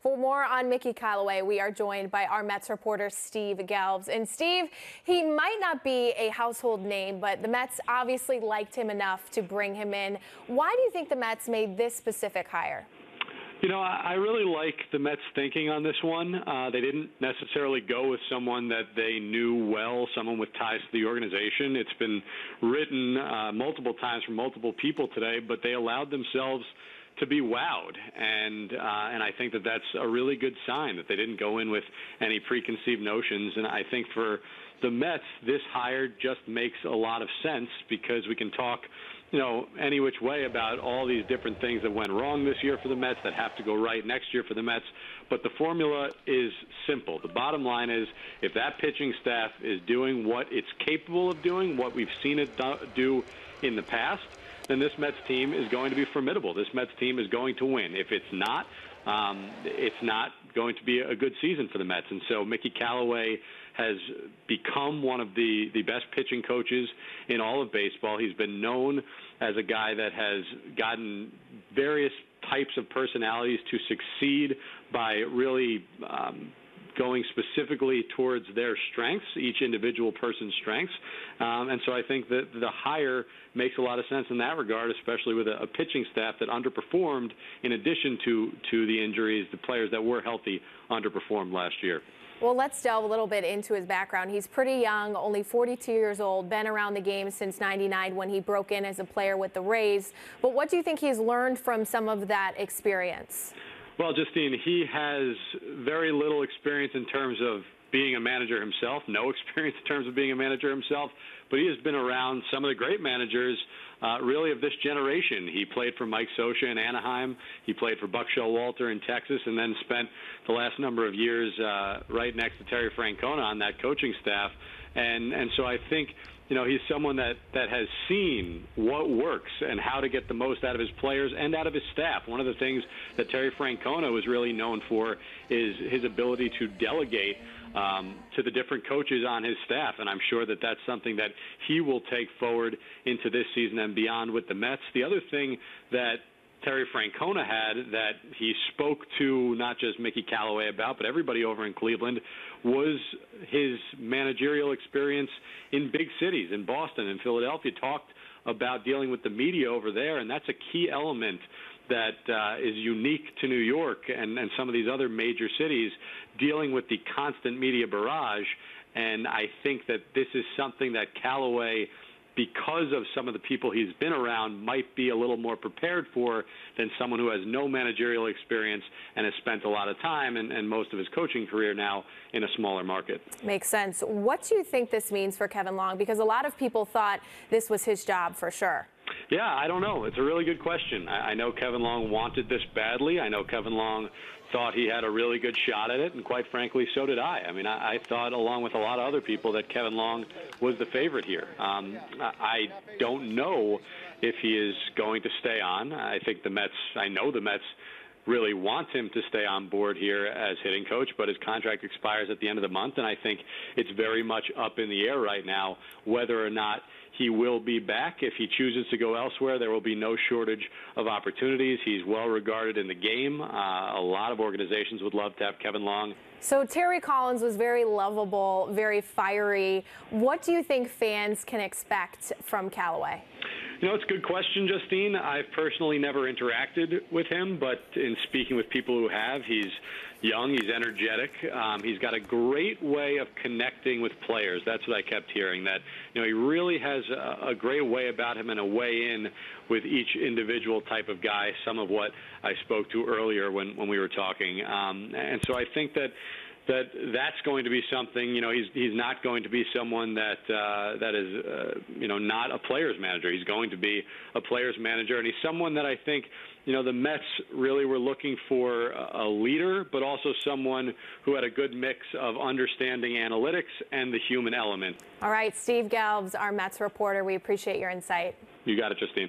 For more on Mickey Callaway, we are joined by our Mets reporter, Steve Gelbs. And Steve, he might not be a household name, but the Mets obviously liked him enough to bring him in. Why do you think the Mets made this specific hire? You know, I really like the Mets' thinking on this one. They didn't necessarily go with someone that they knew well, someone with ties to the organization. It's been written multiple times from multiple people today, but they allowed themselves to be wowed, and I think that that's a really good sign that they didn't go in with any preconceived notions. And I think for the Mets, this hire just makes a lot of sense because we can talk, you know, any which way about all these different things that went wrong this year for the Mets that have to go right next year for the Mets. But the formula is simple. The bottom line is if that pitching staff is doing what it's capable of doing, what we've seen it do in the past, then this Mets team is going to be formidable. This Mets team is going to win. If it's not going to be a good season for the Mets. And so Mickey Callaway has become one of the best pitching coaches in all of baseball. He's been known as a guy that has gotten various types of personalities to succeed by really going specifically towards their strengths, each individual person's strengths. And so I think that the hire makes a lot of sense in that regard, especially with a pitching staff that underperformed in addition to the injuries. The players that were healthy underperformed last year. Well, let's delve a little bit into his background. He's pretty young, only 42 years old, been around the game since '99 when he broke in as a player with the Rays. But what do you think he's learned from some of that experience? Well, Justine, he has very little experience in terms of being a manager himself, no experience in terms of being a manager himself, but he has been around some of the great managers really of this generation. He played for Mike Scioscia in Anaheim. He played for Buck Showalter in Texas and then spent the last number of years right next to Terry Francona on that coaching staff. And so I think, you know, he's someone that has seen what works and how to get the most out of his players and out of his staff. One of the things that Terry Francona was really known for is his ability to delegate to the different coaches on his staff, and I'm sure that that's something that he will take forward into this season and beyond with the Mets. The other thing that Terry Francona had that he spoke to not just Mickey Callaway about, but everybody over in Cleveland, was his managerial experience in big cities, in Boston and Philadelphia. Talked about dealing with the media over there, and that's a key element that is unique to New York and some of these other major cities, dealing with the constant media barrage. And I think that this is something that Callaway, because of some of the people he's been around, might be a little more prepared for than someone who has no managerial experience and has spent a lot of time and most of his coaching career now in a smaller market. Makes sense. What do you think this means for Kevin Long? Because a lot of people thought this was his job for sure. Yeah, I don't know. It's a really good question. I know Kevin Long wanted this badly. I know Kevin Long thought he had a really good shot at it, and quite frankly, so did I. I mean, I thought, along with a lot of other people, that Kevin Long was the favorite here. I don't know if he is going to stay on. I know the Mets really want him to stay on board here as hitting coach, but his contract expires at the end of the month, and I think it's very much up in the air right now whether or not he will be back. If he chooses to go elsewhere, there will be no shortage of opportunities. He's well regarded in the game. A lot of organizations would love to have Kevin Long. So Terry Collins was very lovable, very fiery. What do you think fans can expect from Callaway? You know, it's a good question, Justine. I've personally never interacted with him, but in speaking with people who have, he's young, he's energetic, he's got a great way of connecting with players. That's what I kept hearing, that, you know, he really has a great way about him and a way in with each individual type of guy, some of what I spoke to earlier when we were talking. And so I think that's going to be something. You know, he's not going to be someone that is you know, not a player's manager. He's going to be a player's manager, and he's someone that I think, you know, the Mets really were looking for a leader, but also someone who had a good mix of understanding analytics and the human element. All right, Steve Gelbs, our Mets reporter. We appreciate your insight. You got it, Justine.